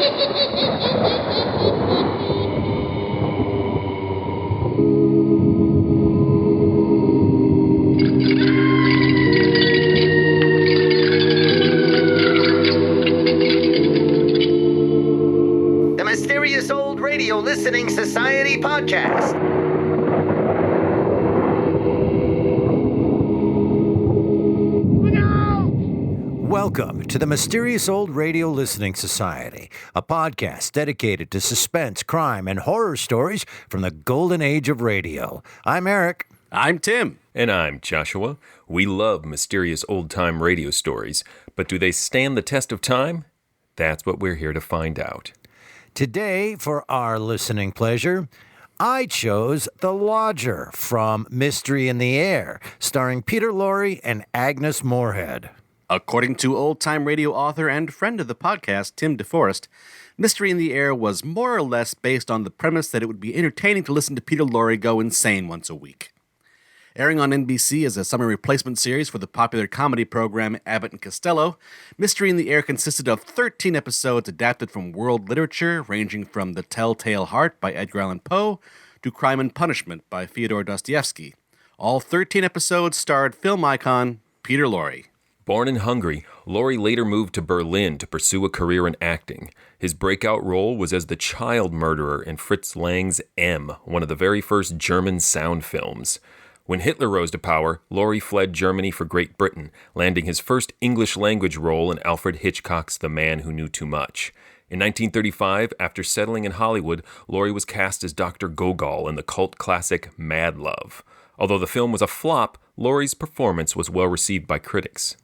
The Mysterious Old Radio Listening Society podcast. Welcome to the Mysterious Old Radio Listening Society, a podcast dedicated to suspense, crime, and horror stories from the golden age of radio. I'm Eric. I'm Tim. And I'm Joshua. We love mysterious old-time radio stories, but do they stand the test of time? That's what we're here to find out. Today, for our listening pleasure, I chose The Lodger from Mystery in the Air, starring Peter Lorre and Agnes Moorehead. According to old-time radio author and friend of the podcast, Tim DeForest, Mystery in the Air was more or less based on the premise that it would be entertaining to listen to Peter Lorre go insane once a week. Airing on NBC as a summer replacement series for the popular comedy program Abbott and Costello, Mystery in the Air consisted of 13 episodes adapted from world literature, ranging from The Telltale Heart by Edgar Allan Poe to Crime and Punishment by Fyodor Dostoevsky. All 13 episodes starred film icon Peter Lorre. Born in Hungary, Lorre later moved to Berlin to pursue a career in acting. His breakout role was as the child murderer in Fritz Lang's M, one of the very first German sound films. When Hitler rose to power, Lorre fled Germany for Great Britain, landing his first English-language role in Alfred Hitchcock's The Man Who Knew Too Much. In 1935, after settling in Hollywood, Lorre was cast as Dr. Gogol in the cult classic Mad Love. Although the film was a flop, Lorre's performance was well received by critics.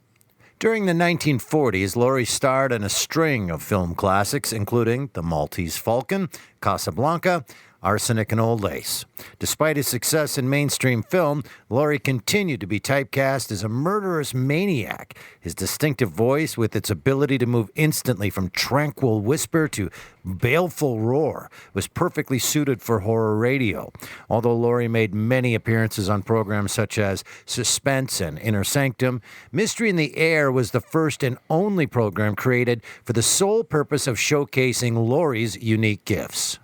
During the 1940s, Lorre starred in a string of film classics, including The Maltese Falcon, Casablanca, Arsenic and Old Lace. Despite his success in mainstream film, Lorre continued to be typecast as a murderous maniac. His distinctive voice, with its ability to move instantly from tranquil whisper to baleful roar, was perfectly suited for horror radio. Although Lorre made many appearances on programs such as Suspense and Inner Sanctum, Mystery in the Air was the first and only program created for the sole purpose of showcasing Lorre's unique gifts.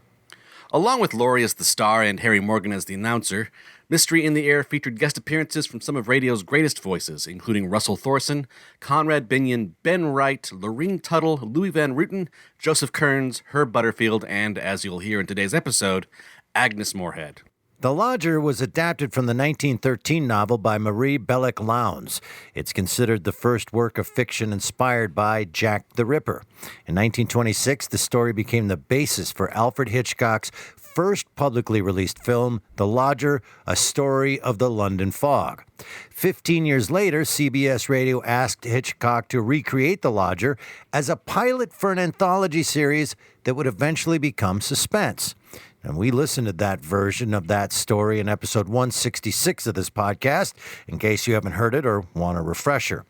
Along with Lorre as the star and Harry Morgan as the announcer, Mystery in the Air featured guest appearances from some of radio's greatest voices, including Russell Thorson, Conrad Binion, Ben Wright, Lorene Tuttle, Louis Van Ruten, Joseph Kearns, Herb Butterfield, and, as you'll hear in today's episode, Agnes Moorehead. The Lodger was adapted from the 1913 novel by Marie Bellic Lowndes. It's considered the first work of fiction inspired by Jack the Ripper. In 1926, the story became the basis for Alfred Hitchcock's first publicly released film, The Lodger, A Story of the London Fog. 15 years later, CBS Radio asked Hitchcock to recreate The Lodger as a pilot for an anthology series that would eventually become Suspense. And we listened to that version of that story in episode 166 of this podcast, in case you haven't heard it or want a refresher.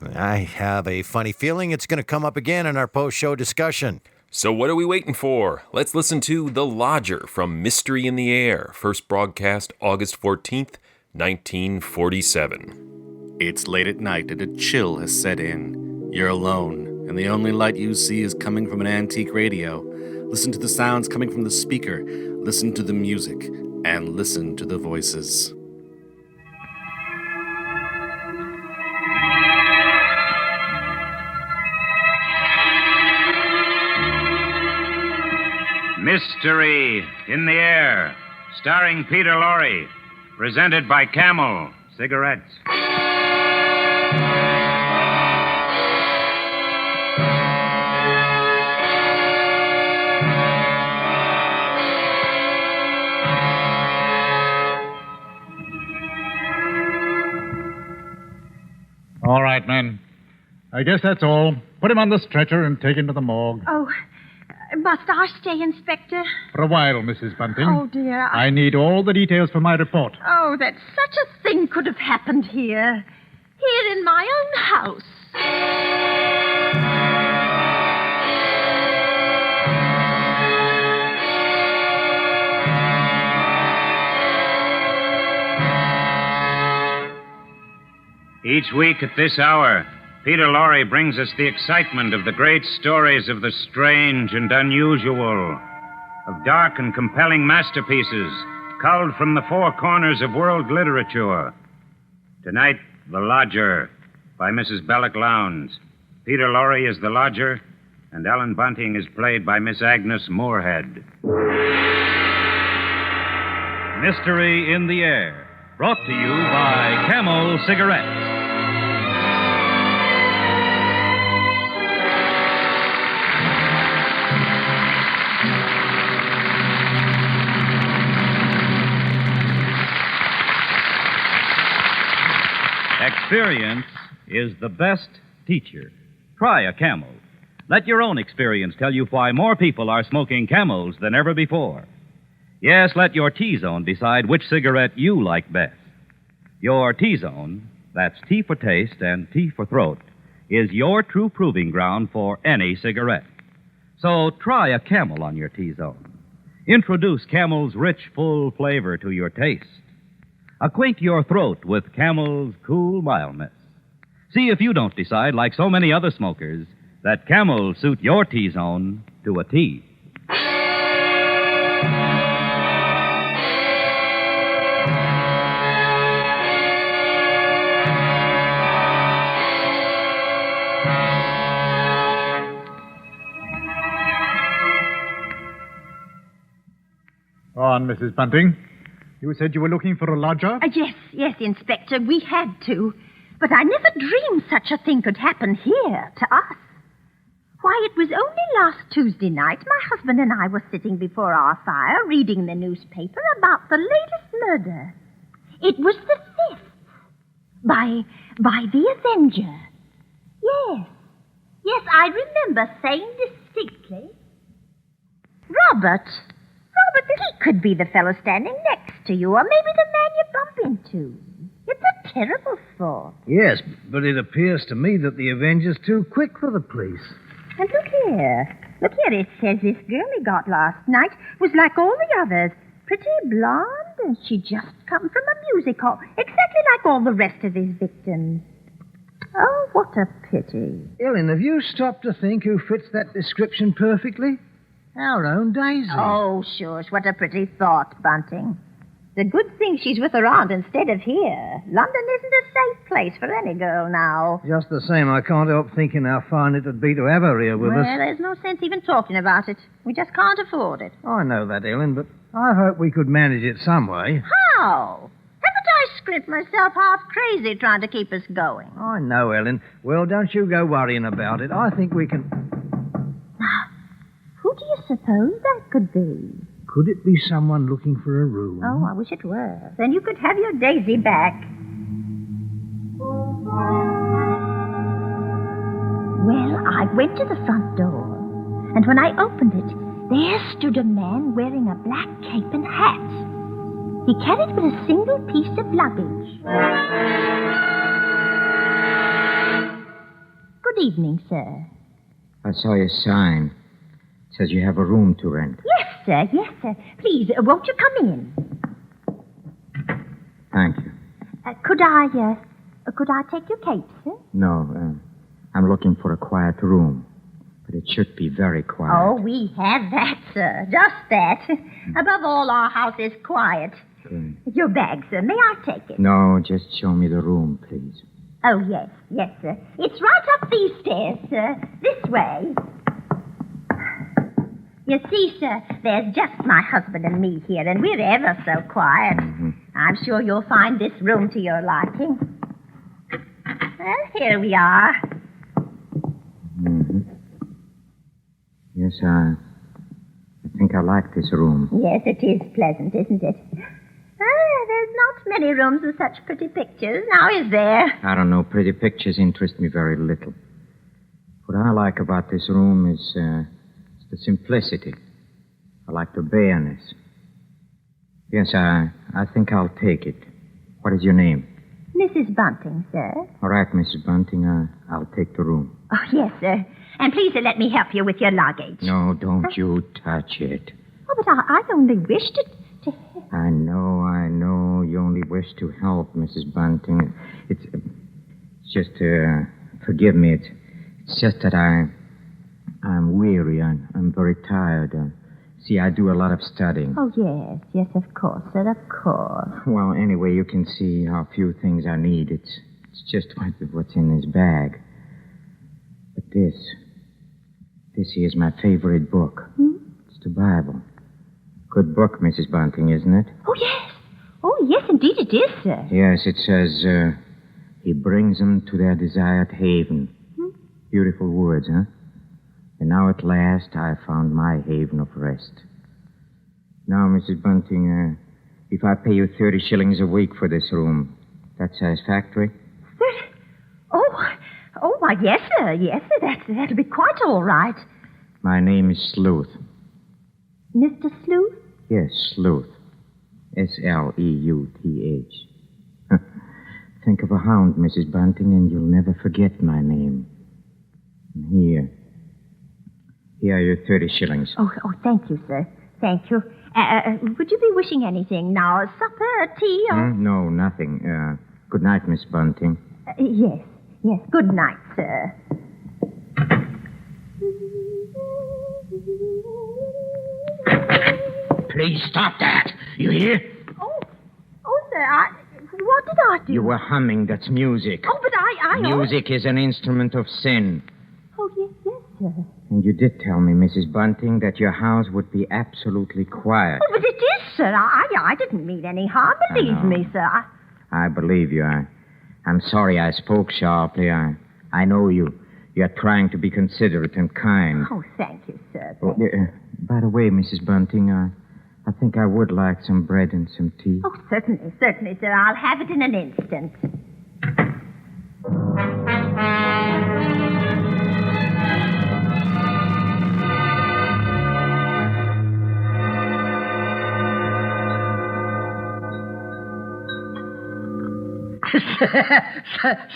I have a funny feeling it's going to come up again in our post-show discussion. So what are we waiting for? Let's listen to The Lodger from Mystery in the Air, first broadcast August 14th, 1947. It's late at night and a chill has set in. You're alone, and the only light you see is coming from an antique radio. Listen to the sounds coming from the speaker, listen to the music, and listen to the voices. Mystery in the Air, starring Peter Lorre, presented by Camel Cigarettes. All right, men. I guess that's all. Put him on the stretcher and take him to the morgue. Oh, must I stay, Inspector? For a while, Mrs. Bunting. Oh, dear. I need all the details for my report. Oh, that such a thing could have happened here. Here in my own house. Each week at this hour, Peter Lorre brings us the excitement of the great stories of the strange and unusual, of dark and compelling masterpieces culled from the four corners of world literature. Tonight, The Lodger by Mrs. Bellic Lowndes. Peter Lorre is the lodger, and Ellen Bunting is played by Miss Agnes Moorehead. Mystery in the Air, brought to you by Camel Cigarettes. Experience is the best teacher. Try a Camel. Let your own experience tell you why more people are smoking Camels than ever before. Yes, let your T-Zone decide which cigarette you like best. Your T-Zone, that's T for taste and T for throat, is your true proving ground for any cigarette. So try a Camel on your T-Zone. Introduce Camel's rich, full flavor to your taste. Acquaint your throat with Camel's cool mildness. See if you don't decide, like so many other smokers, that Camel suit your T-Zone to a T. Go on, Mrs. Bunting. You said you were looking for a lodger? Yes, Inspector, we had to. But I never dreamed such a thing could happen here, to us. Why, it was only last Tuesday night my husband and I were sitting before our fire reading the newspaper about the latest murder. It was the 5th. By the Avenger. Yes, I remember saying distinctly. Robert, he could be the fellow standing next to you, or maybe the man you bump into. It's a terrible thought. Yes, but it appears to me that the Avenger's too quick for the police. And look here, it says this girl he got last night was like all the others. Pretty blonde, and she'd just come from a music hall, exactly like all the rest of his victims. Oh, what a pity. Ellen, have you stopped to think who fits that description perfectly? Our own Daisy. Oh, shush, what a pretty thought, Bunting. The good thing she's with her aunt instead of here. London isn't a safe place for any girl now. Just the same, I can't help thinking how fine it'd be to have her here with us. Well, there's no sense even talking about it. We just can't afford it. I know that, Ellen, but I hope we could manage it some way. How? Haven't I scrimped myself half crazy trying to keep us going? I know, Ellen. Well, don't you go worrying about it. I think we can... Who do you suppose that could be? Could it be someone looking for a room? Oh, I wish it were. Then you could have your Daisy back. Well, I went to the front door, and when I opened it, there stood a man wearing a black cape and hat. He carried but a single piece of luggage. Good evening, sir. I saw your sign. It says you have a room to rent. Yes, sir. Please, won't you come in? Thank you. Could I take your cape, sir? No, I'm looking for a quiet room. But it should be very quiet. Oh, we have that, sir. Just that. Above all, our house is quiet. Good. Your bag, sir. May I take it? No, just show me the room, please. Oh, yes, sir. It's right up these stairs, sir. This way. You see, sir, there's just my husband and me here, and we're ever so quiet. Mm-hmm. I'm sure you'll find this room to your liking. Well, here we are. Mm-hmm. Yes, I think I like this room. Yes, it is pleasant, isn't it? There's not many rooms with such pretty pictures, now is there? I don't know. Pretty pictures interest me very little. What I like about this room is the simplicity. I like the bareness. Yes, I think I'll take it. What is your name? Mrs. Bunting, sir. All right, Mrs. Bunting, I'll take the room. Oh, yes, sir. And please let me help you with your luggage. No, don't you touch it. Oh, but I only wish to... I know. You only wish to help, Mrs. Bunting. It's just Forgive me. It's just that I'm weary. I'm very tired. See, I do a lot of studying. Oh, yes. Yes, of course, sir, of course. Well, anyway, you can see how few things I need. It's just what's in this bag. But this here's my favorite book. It's the Bible. Good book, Mrs. Bunting, isn't it? Oh, yes. Oh, yes, indeed it is, sir. Yes, it says, he brings them to their desired haven. Beautiful words, huh? And now at last I found my haven of rest. Now, Mrs. Bunting, if I pay you 30 shillings a week for this room, that's satisfactory? 30? Oh, why, yes, sir. Yes, sir. That'll be quite all right. My name is Sleuth. Mr. Sleuth? Yes, Sleuth. Sleuth. Think of a hound, Mrs. Bunting, and you'll never forget my name. And here are your 30 shillings. Oh, thank you, sir. Thank you. Would you be wishing anything now? Supper, tea, or... No, nothing. Good night, Miss Bunting. Yes. Good night, sir. Please stop that. You hear? Oh, sir, what did I do? You were humming. That's music. Oh, but I... Music is an instrument of sin. Oh, yes, sir. And you did tell me, Mrs. Bunting, that your house would be absolutely quiet. Oh, but it is, sir. I didn't mean any harm. Believe me, sir. I believe you. I'm sorry I spoke sharply. I know you. You're trying to be considerate and kind. Oh, thank you, sir. By the way, Mrs. Bunting, I think I would like some bread and some tea. Oh, certainly, sir. I'll have it in an instant.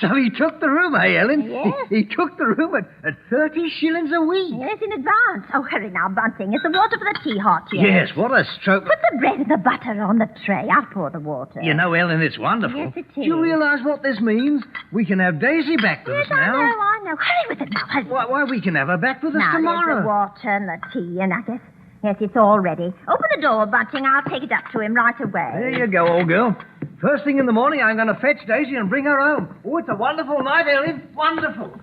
So he took the room, eh, Ellen? Yes. He took the room at 30 shillings a week. Yes, in advance. Oh, hurry now, Bunting. Is the water for the tea hot yet? Yes, what a stroke. Put the bread and the butter on the tray. I'll pour the water. You know, Ellen, it's wonderful. Yes, it is. Do you realize what this means? We can have Daisy back with us now. I know. Hurry with it now. Hurry. Why, we can have her back with us Now, tomorrow. there's the water and the tea, and I guess... Yes, it's all ready. Open the door, Bunting. I'll take it up to him right away. There you go, old girl. First thing in the morning, I'm going to fetch Daisy and bring her home. Oh, it's a wonderful night, Ellen. Wonderful.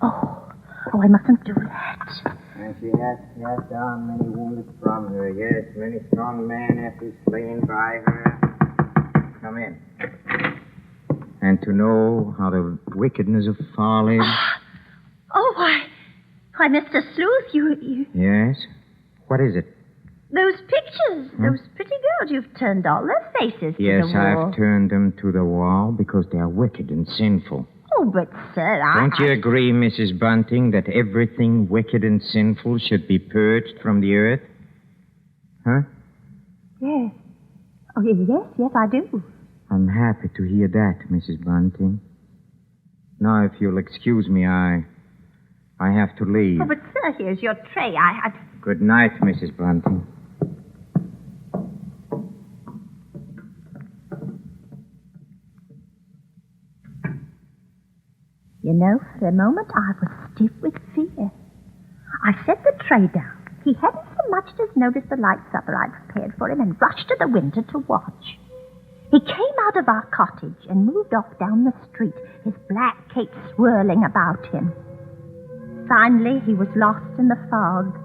Oh, I mustn't do that. And she has cast down many wounded from her. Yes, many strong men have been slain by her. Come in. And to know how the wickedness of folly... Oh, why, Mr. Sleuth, you... Yes? What is it? Those pictures, those pretty girls, you've turned all their faces to Yes, the wall. I've turned them to the wall because they're wicked and sinful. Oh, but, sir, Don't you agree, Mrs. Bunting, that everything wicked and sinful should be purged from the earth? Huh? Yes. Oh, yes, I do. I'm happy to hear that, Mrs. Bunting. Now, if you'll excuse me, I have to leave. Oh, but, sir, here's your tray. Good night, Mrs. Bunting. You know, for a moment I was stiff with fear. I set the tray down. He hadn't so much as noticed the light supper I'd prepared for him and rushed to the window to watch. He came out of our cottage and moved off down the street, his black cape swirling about him. Finally, he was lost in the fog,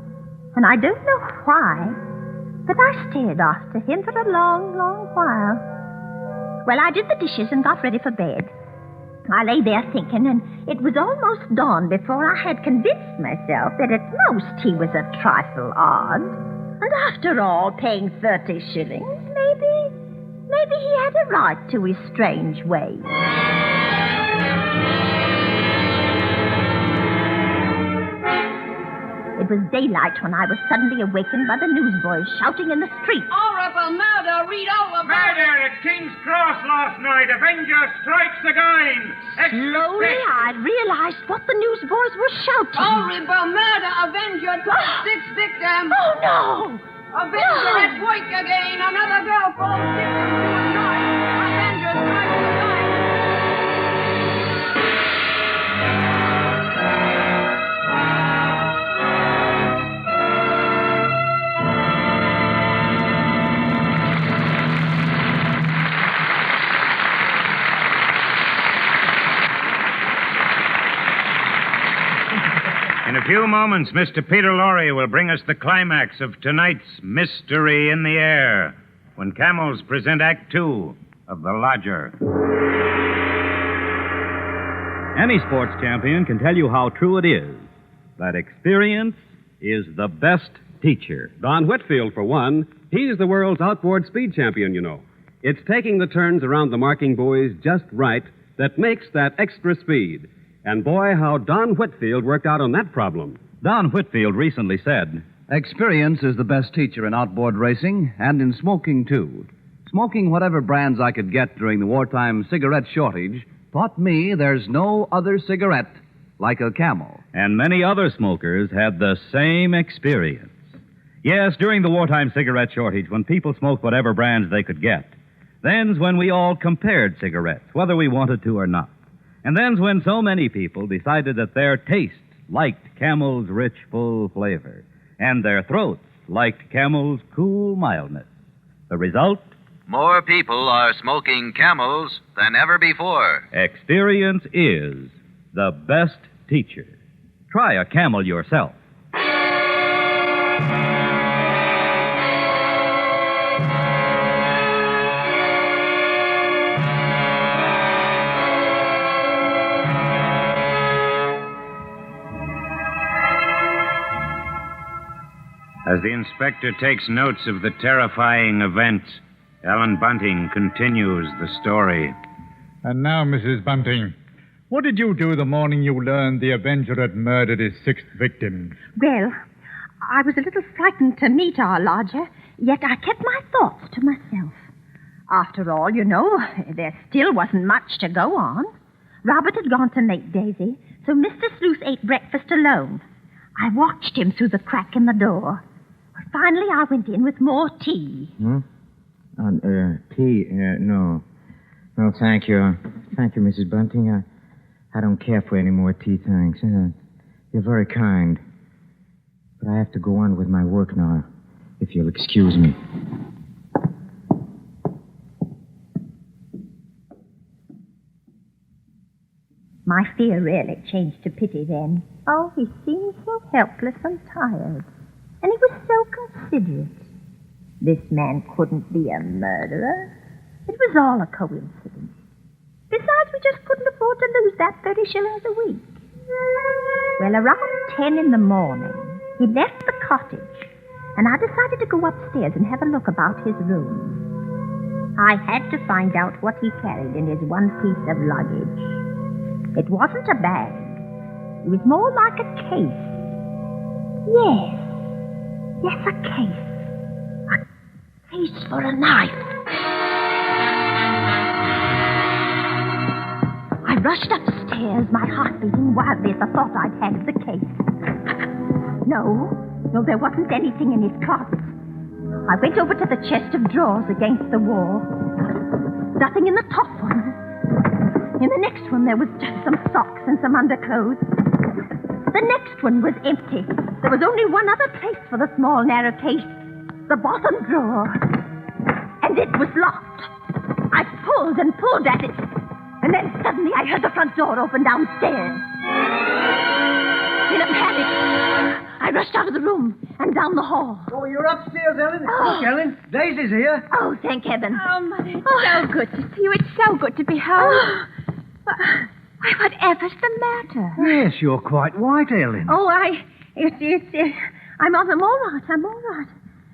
and I don't know why, but I stared after him for a long, long while. Well, I did the dishes and got ready for bed. I lay there thinking, and it was almost dawn before I had convinced myself that at most he was a trifle odd. And after all, paying 30 shillings, maybe he had a right to his strange ways. It was daylight when I was suddenly awakened by the newsboys shouting in the street. Horrible murder! Read all about Murder at King's Cross last night. Avenger strikes again. Slowly, I realized what the newsboys were shouting. Horrible murder! Avenger took 6 victims! Oh, no! Avenger at work again! Another girl falls victim to a In a few moments, Mr. Peter Lorre will bring us the climax of tonight's Mystery in the Air, when camels present Act 2 of The Lodger. Any sports champion can tell you how true it is that experience is the best teacher. Don Whitfield, for one, he's the world's outboard speed champion, you know. It's taking the turns around the marking buoys just right that makes that extra speed. And boy, how Don Whitfield worked out on that problem. Don Whitfield recently said, "Experience is the best teacher in outboard racing and in smoking, too. Smoking whatever brands I could get during the wartime cigarette shortage taught me there's no other cigarette like a Camel." And many other smokers had the same experience. Yes, during the wartime cigarette shortage, when people smoked whatever brands they could get, then's when we all compared cigarettes, whether we wanted to or not. And then's when so many people decided that their tastes liked Camel's rich, full flavor, and their throats liked Camel's cool mildness. The result? More people are smoking Camels than ever before. Experience is the best teacher. Try a Camel yourself. As the inspector takes notes of the terrifying event, Ellen Bunting continues the story. And now, Mrs. Bunting, what did you do the morning you learned the Avenger had murdered his sixth victim? Well, I was a little frightened to meet our lodger, yet I kept my thoughts to myself. After all, you know, there still wasn't much to go on. Robert had gone to make Daisy, so Mr. Sleuth ate breakfast alone. I watched him through the crack in the door. Finally, I went in with more tea. Tea? No. No, thank you. Thank you, Mrs. Bunting. I don't care for any more tea, thanks. You're very kind. But I have to go on with my work now, if you'll excuse me. My fear really changed to pity then. Oh, he seemed so helpless and tired. And he was so considerate. This man couldn't be a murderer. It was all a coincidence. Besides, we just couldn't afford to lose that 30 shillings a week. Well, around 10 in the morning, he left the cottage, and I decided to go upstairs and have a look about his room. I had to find out what he carried in his one piece of luggage. It wasn't a bag. It was more like a case. Yes, a case. A case for a knife. I rushed upstairs, my heart beating wildly at the thought I'd handed the case. No, there wasn't anything in his closet. I went over to the chest of drawers against the wall. Nothing in the top one. In the next one, there was just some socks and some underclothes. The next one was empty. There was only one other place for the small, narrow case. The bottom drawer. And it was locked. I pulled and pulled at it. And then suddenly I heard the front door open downstairs. In a panic, I rushed out of the room and down the hall. Oh, you're upstairs, Ellen. Look, Ellen, Daisy's here. Oh, thank heaven. Oh, Mother, it's so good to see you. It's so good to be home. Why, whatever's the matter? Yes, you're quite white, Ellen. Oh, I'm all right. I'm all right.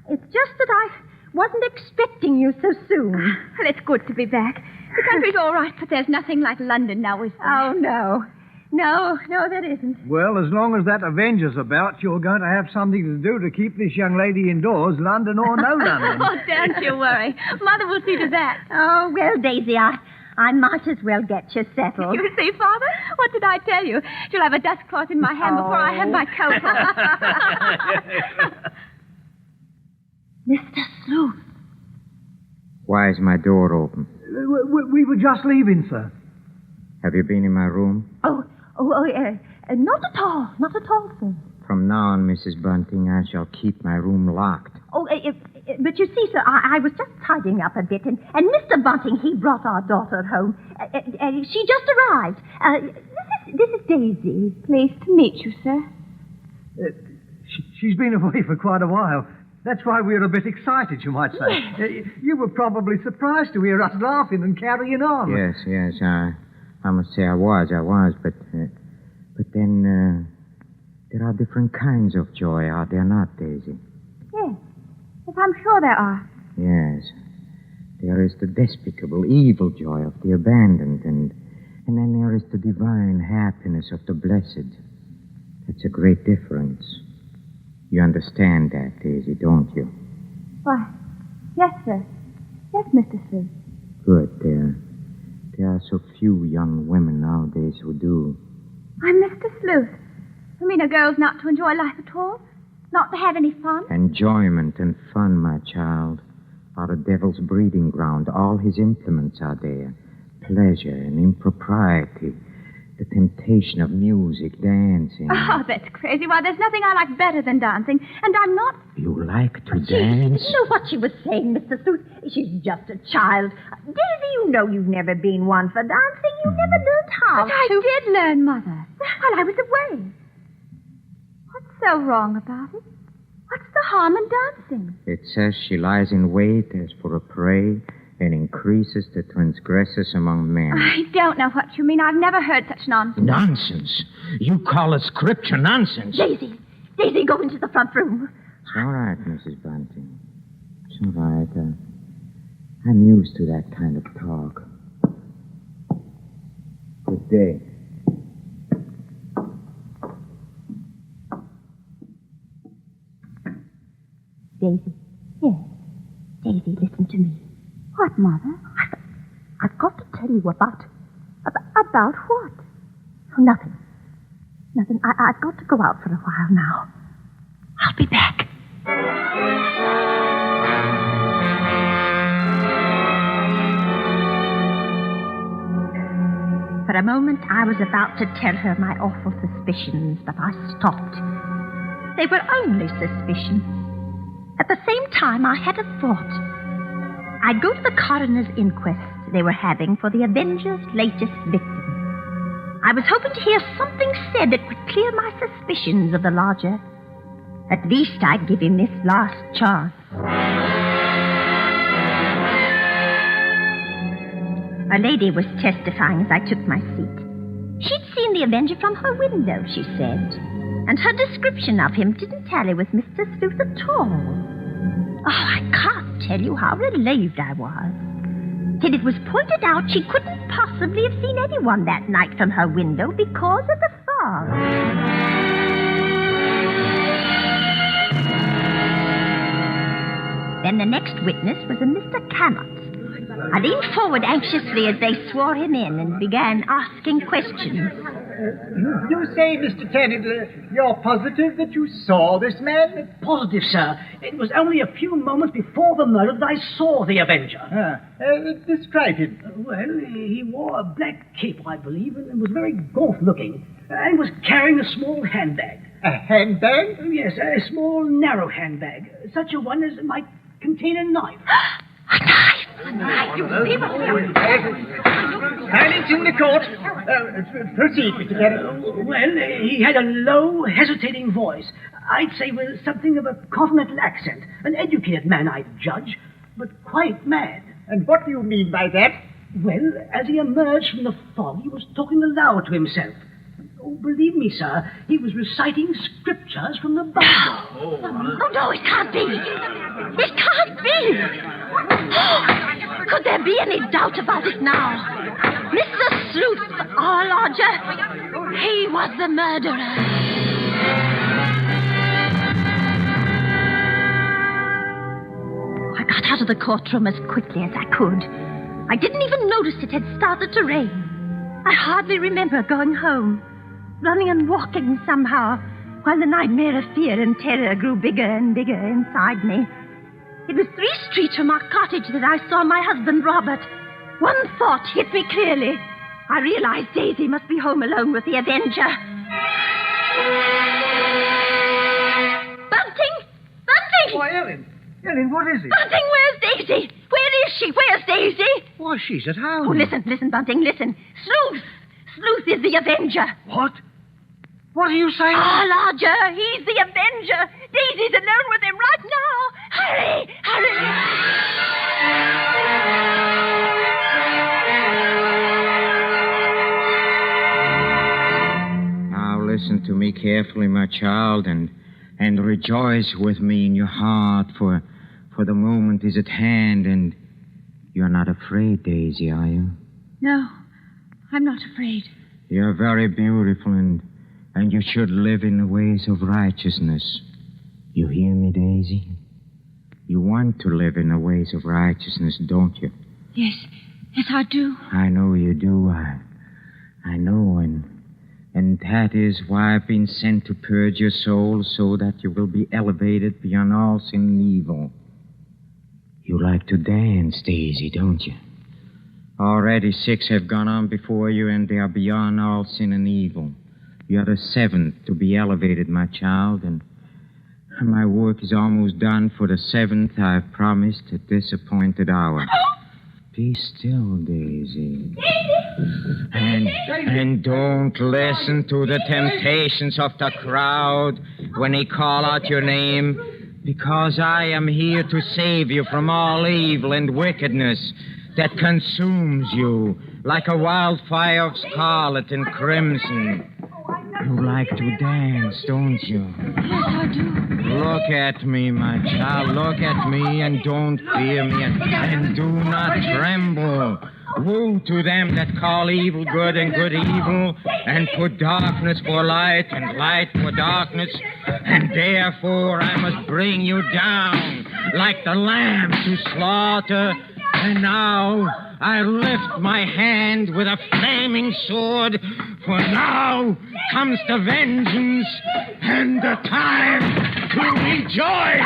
It's just that I wasn't expecting you so soon. Well, it's good to be back. The country's all right, but there's nothing like London now, is there? Oh, no. No, that isn't. Well, as long as that Avenger's about, you're going to have something to do to keep this young lady indoors, London or no London. Oh, don't you worry. Mother will see to that. Oh, well, Daisy, I might as well get you settled. You see, Father? What did I tell you? She'll have a dust cloth in my hand before I have my coat on. Mr. Sleuth. Why is my door open? We were just leaving, sir. Have you been in my room? Not at all. Not at all, sir. From now on, Mrs. Bunting, I shall keep my room locked. Oh, but you see, sir, I was just tidying up a bit, and Mr. Bunting, he brought our daughter home. She just arrived. This is Daisy. Pleased to meet you, sir. She's been away for quite a while. That's why we're a bit excited, you might say. You were probably surprised to hear us laughing and carrying on. Yes. I must say I was, but then there are different kinds of joy, are there not, Daisy? Yes, I'm sure there are. Yes. There is the despicable, evil joy of the abandoned, and then there is the divine happiness of the blessed. That's a great difference. You understand that, Daisy, don't you? Why, yes, sir. Yes, Mr. Sleuth. Good. There are so few young women nowadays who do. I'm Mr. Sleuth. You mean a girl's not to enjoy life at all? Not to have any fun? Enjoyment and fun, my child, are a devil's breeding ground. All his implements are there. Pleasure and impropriety. The temptation of music, dancing. Oh, that's crazy. Why, there's nothing I like better than dancing. And I'm not... You like to dance? You know what she was saying, Mr. Sleuth? She's just a child. Daisy, you know you've never been one for dancing. You never learned how But I did learn, Mother. While I was away. What's so wrong about it? What's the harm in dancing? It says she lies in wait as for a prey and increases the transgressors among men. I don't know what you mean. I've never heard such nonsense. Nonsense? You call it scripture nonsense? Daisy, go into the front room. It's all right, Mrs. Bunting. It's all right. I'm used to that kind of talk. Good day. Daisy. Yes. Daisy, listen to me. What, Mother? I've got to tell you about... About what? Nothing. I've got to go out for a while now. I'll be back. For a moment, I was about to tell her my awful suspicions, but I stopped. They were only suspicions. At the same time, I had a thought. I'd go to the coroner's inquest they were having for the Avenger's latest victim. I was hoping to hear something said that would clear my suspicions of the lodger. At least I'd give him this last chance. A lady was testifying as I took my seat. She'd seen the Avenger from her window, she said, and her description of him didn't tally with Mr. Sleuth at all. Oh, I can't tell you how relieved I was. Till it was pointed out she couldn't possibly have seen anyone that night from her window because of the fog. Then the next witness was a Mr. Cannot. I leaned forward anxiously as they swore him in and began asking questions. You say, Mr. Tenant, you're positive that you saw this man? Positive, sir. It was only a few moments before the murder that I saw the Avenger. Describe him. Well, he wore a black cape, I believe, and was very gaunt-looking, and was carrying a small handbag. A handbag? Yes, a small, narrow handbag. Such a one as might contain a knife. Silence in the court. Proceed, Mr. Tenant. Well, he had a low, hesitating voice. I'd say with something of a continental accent. An educated man, I'd judge, but quite mad. And what do you mean by that? Well, as he emerged from the fog, he was talking aloud to himself. Oh, believe me, sir, he was reciting scriptures from the Bible. Oh, no, it can't be. It can't be. Could there be any doubt about it now? Mr. Sleuth, our lodger, he was the murderer. I got out of the courtroom as quickly as I could. I didn't even notice it had started to rain. I hardly remember going home. Running and walking somehow, while the nightmare of fear and terror grew bigger and bigger inside me. It was 3 streets from our cottage that I saw my husband, Robert. One thought hit me clearly. I realized Daisy must be home alone with the Avenger. Bunting! Bunting! Why, Ellen, what is it? Bunting, where's Daisy? Where is she? Where's Daisy? Why, she's at home. Oh, listen, Bunting, listen. Sleuth is the Avenger. What? What are you saying? Oh, Lodger, he's the Avenger. Daisy's alone with him right now. Hurry, hurry. Now listen to me carefully, my child, and rejoice with me in your heart, for the moment is at hand, and you're not afraid, Daisy, are you? No, I'm not afraid. You're very beautiful, and you should live in the ways of righteousness. You hear me, Daisy? You want to live in the ways of righteousness, don't you? Yes, I do. I know you do. I know, and that is why I've been sent to purge your soul so that you will be elevated beyond all sin and evil. You like to dance, Daisy, don't you? Already 6 have gone on before you, and they are beyond all sin and evil. You're the 7th to be elevated, my child, and my work is almost done. For the 7th, I've promised at this appointed hour. Be still, Daisy. And don't listen to the temptations of the crowd when they call out your name, because I am here to save you from all evil and wickedness that consumes you like a wildfire of scarlet and crimson. You like to dance, don't you? Yes, I do. Look at me, my child. Look at me, and don't fear me, and do not tremble. Woe to them that call evil good and good evil, and put darkness for light and light for darkness. And therefore I must bring you down like the lamb to slaughter. And now I lift my hand with a flaming sword, for now comes the vengeance and the time to rejoice.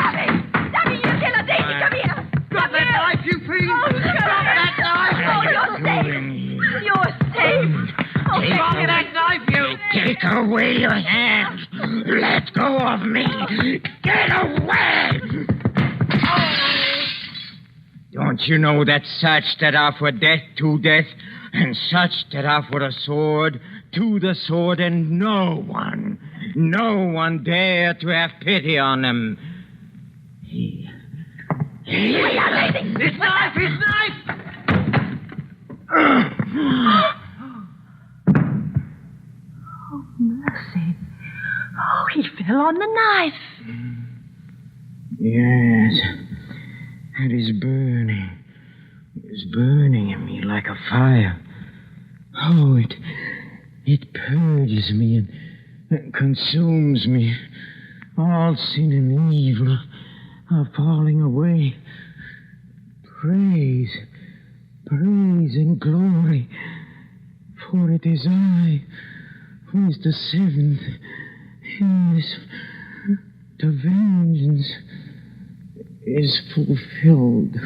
Daddy, you killer, Daisy, come here. Drop that knife, you fiend! Drop that knife! Oh, you're safe. Drop that knife, you! Take away your hand. Let go of me. Get away! Don't you know that such that are for death to death, and such that are for the sword to the sword, and no one dare to have pity on them? His knife! Oh, mercy. Oh, he fell on the knife. Yes. It is burning. It is burning in me like a fire. Oh, it purges me and consumes me. All sin and evil are falling away. Praise and glory, for it is I who is the 7th. Yes, the vengeance is fulfilled.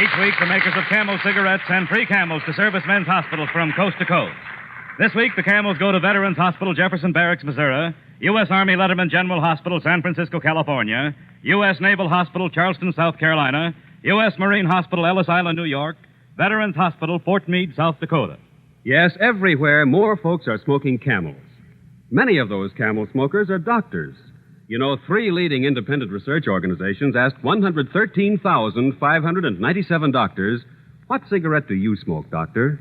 Each week, the makers of Camel cigarettes send free Camels to servicemen's hospitals from coast to coast. This week, the Camels go to Veterans Hospital, Jefferson Barracks, Missouri, U.S. Army Letterman General Hospital, San Francisco, California, U.S. Naval Hospital, Charleston, South Carolina, U.S. Marine Hospital, Ellis Island, New York, Veterans Hospital, Fort Meade, South Dakota. Yes, everywhere more folks are smoking Camels. Many of those Camel smokers are doctors. You know, 3 leading independent research organizations asked 113,597 doctors, what cigarette do you smoke, doctor?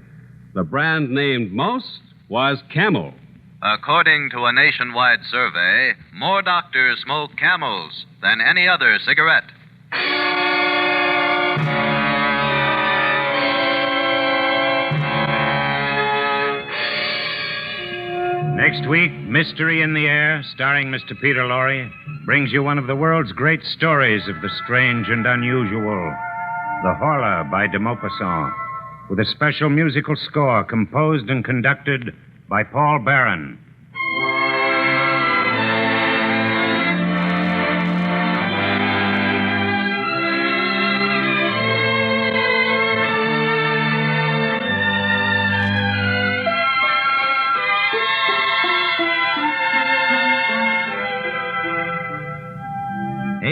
The brand named most was Camel. According to a nationwide survey, more doctors smoke Camels than any other cigarette. Next week, Mystery in the Air, starring Mr. Peter Lorre, brings you one of the world's great stories of the strange and unusual, The Horror by de Maupassant, with a special musical score composed and conducted by Paul Barron.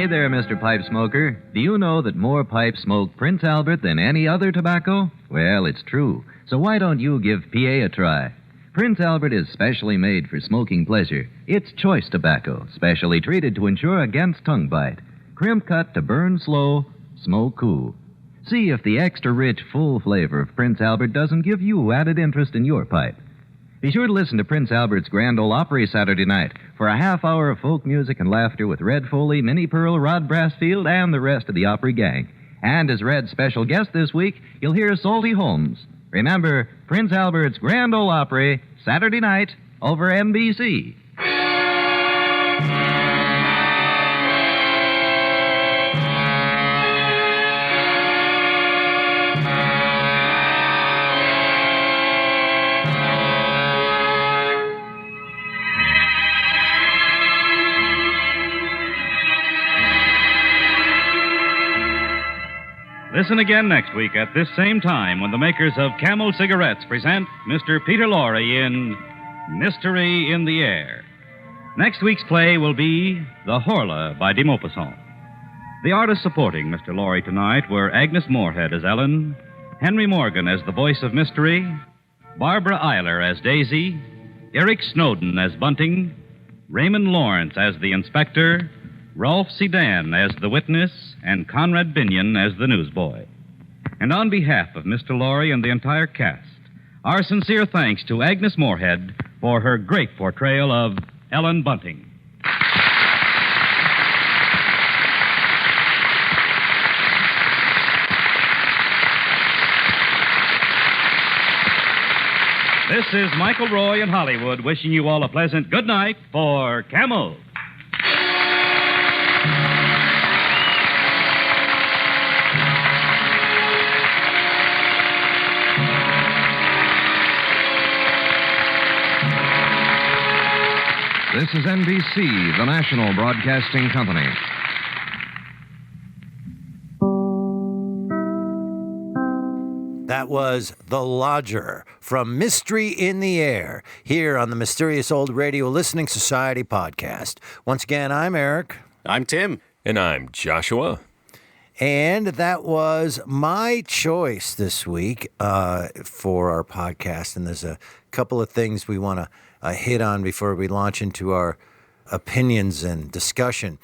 Hey there, Mr. Pipe Smoker. Do you know that more pipes smoke Prince Albert than any other tobacco? Well, it's true. So why don't you give PA a try? Prince Albert is specially made for smoking pleasure. It's choice tobacco, specially treated to ensure against tongue bite. Crimp cut to burn slow, smoke cool. See if the extra rich, full flavor of Prince Albert doesn't give you added interest in your pipe. Be sure to listen to Prince Albert's Grand Ole Opry Saturday night for a half hour of folk music and laughter with Red Foley, Minnie Pearl, Rod Brassfield, and the rest of the Opry gang. And as Red's special guest this week, you'll hear Salty Holmes. Remember, Prince Albert's Grand Ole Opry, Saturday night, over NBC. Listen again next week at this same time when the makers of Camel cigarettes present Mr. Peter Lorre in Mystery in the Air. Next week's play will be The Horla by de Maupassant. The artists supporting Mr. Lorre tonight were Agnes Moorehead as Ellen, Henry Morgan as the voice of mystery, Barbara Eiler as Daisy, Eric Snowden as Bunting, Raymond Lawrence as the inspector, Rolf Sedan as the witness, and Conrad Binion as the newsboy. And on behalf of Mr. Lorre and the entire cast, our sincere thanks to Agnes Moorehead for her great portrayal of Ellen Bunting. This is Michael Roy in Hollywood wishing you all a pleasant good night for Camel. This is NBC, the national broadcasting company. That was The Lodger from Mystery in the Air here on the Mysterious Old Radio Listening Society podcast. Once again, I'm Eric. I'm Tim. And I'm Joshua. And that was my choice this week for our podcast. And there's a couple of things we want to hit on before we launch into our opinions and discussion.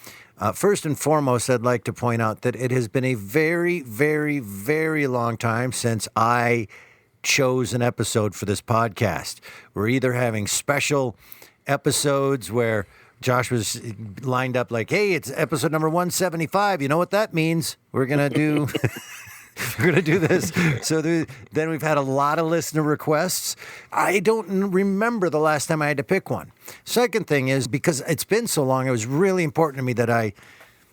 First and foremost, I'd like to point out that it has been a very, very, very long time since I chose an episode for this podcast. We're either having special episodes where Josh was lined up like, hey, it's episode number 175. You know what that means? We're going to do... We're going to do this. So then we've had a lot of listener requests. I don't remember the last time I had to pick one. Second thing is, because it's been so long, it was really important to me that I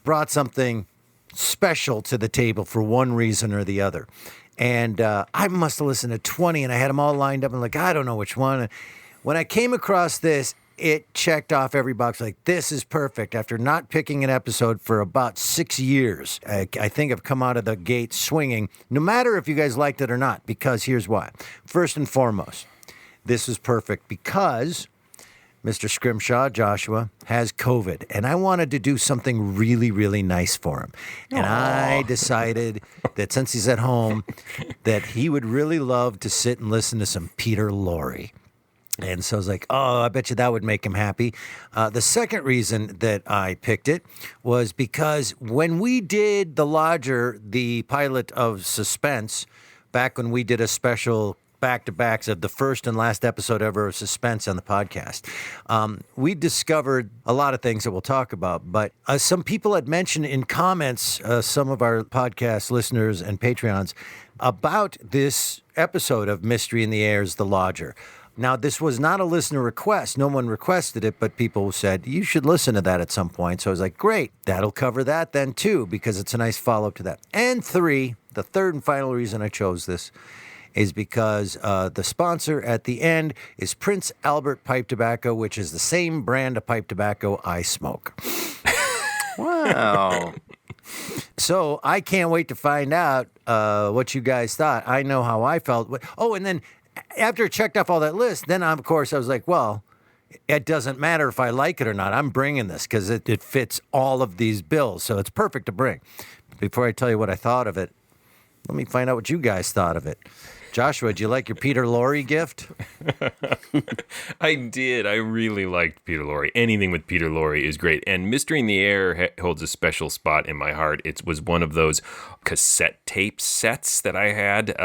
brought something special to the table for one reason or the other. And I must have listened to 20, and I had them all lined up, and like, I don't know which one. When I came across this, it checked off every box. Like, this is perfect. After not picking an episode for about 6 years, I think I've come out of the gate swinging, no matter if you guys liked it or not, because here's why. First and foremost, this is perfect because Mr. Scrimshaw, Joshua, has COVID, and I wanted to do something really, really nice for him. And I decided that since he's at home, that he would really love to sit and listen to some Peter Lorre. And so I was like, oh, I bet you that would make him happy. The second reason that I picked it was because when we did The Lodger, the pilot of Suspense, back when we did a special back-to-backs of the first and last episode ever of Suspense on the podcast, we discovered a lot of things that we'll talk about. But some people had mentioned in comments, some of our podcast listeners and Patreons, about this episode of Mystery in the Air's The Lodger. Now, this was not a listener request. No one requested it, but people said, you should listen to that at some point. So I was like, great, that'll cover that then too, because it's a nice follow-up to that. And three, the third and final reason I chose this is because the sponsor at the end is Prince Albert Pipe Tobacco, which is the same brand of pipe tobacco I smoke. Wow. So I can't wait to find out what you guys thought. I know how I felt. Oh, and then after I checked off all that list, then of course I was like, well, it doesn't matter if I like it or not. I'm bringing this because it fits all of these bills, so it's perfect to bring. Before I tell you what I thought of it, let me find out what you guys thought of it. Joshua, did you like your Peter Lorre gift? I did. I really liked Peter Lorre. Anything with Peter Lorre is great. And Mystery in the Air holds a special spot in my heart. It was one of those cassette tape sets that I had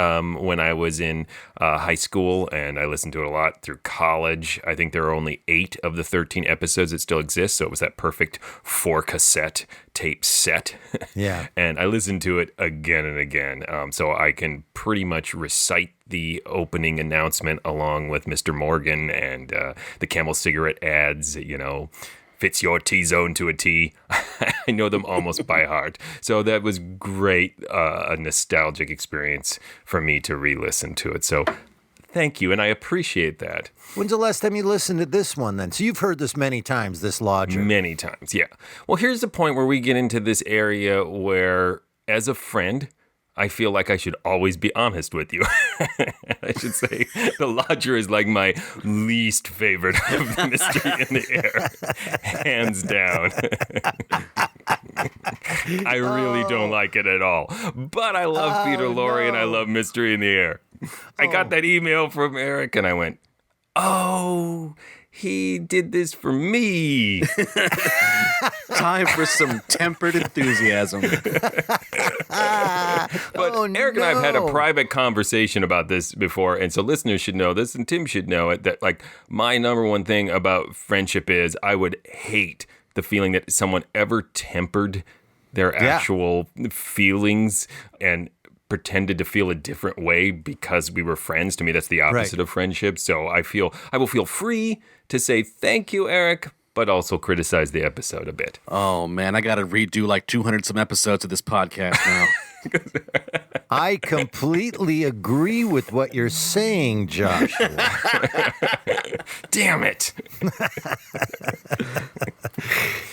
when I was in high school, and I listened to it a lot through college. I think there are only 8 of the 13 episodes that still exist, so it was that perfect 4-cassette tape set. Yeah. And I listened to it again and again, so I can pretty much recite the opening announcement along with Mr. Morgan and the Camel cigarette ads, fits your T-zone to a T. I know them almost by heart. So that was great, a nostalgic experience for me to re-listen to it. So thank you, and I appreciate that. When's the last time you listened to this one, then? So you've heard this many times, this Lodger. Many times, yeah. Well, here's the point where we get into this area where, as a friend, I feel like I should always be honest with you. I should say the Lodger is like my least favorite of the Mystery in the Air. Hands down. I really don't like it at all. But I love Peter Lorre and I love Mystery in the Air. I got that email from Eric and I went, oh, he did this for me. Time for some tempered enthusiasm. But Eric and I have had a private conversation about this before, and so listeners should know this, and Tim should know it, that like my number one thing about friendship is I would hate the feeling that someone ever tempered their actual feelings and pretended to feel a different way because we were friends. To me, that's the opposite of friendship. So I will feel free to say thank you, Eric, but also criticize the episode a bit. Oh, man, I got to redo like 200 some episodes of this podcast now. I completely agree with what you're saying, Joshua. Damn it.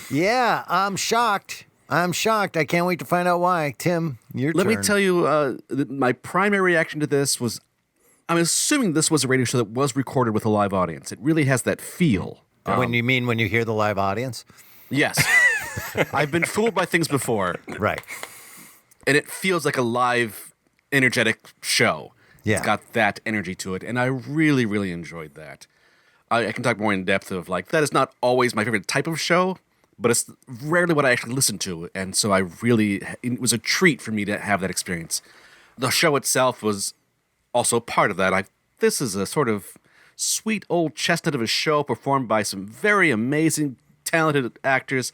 Yeah, I'm shocked. I can't wait to find out why. Tim, your turn. Let me tell you, my primary reaction to this was, I'm assuming this was a radio show that was recorded with a live audience. It really has that feel. When you hear the live audience? Yes. I've been fooled by things before. Right. And it feels like a live, energetic show. Yeah. It's got that energy to it, and I really, really enjoyed that. I can talk more in depth of, like, that is not always my favorite type of show, but it's rarely what I actually listen to, and so it was a treat for me to have that experience. The show itself was also part of that. This is a sort of sweet old chestnut of a show performed by some very amazing, talented actors.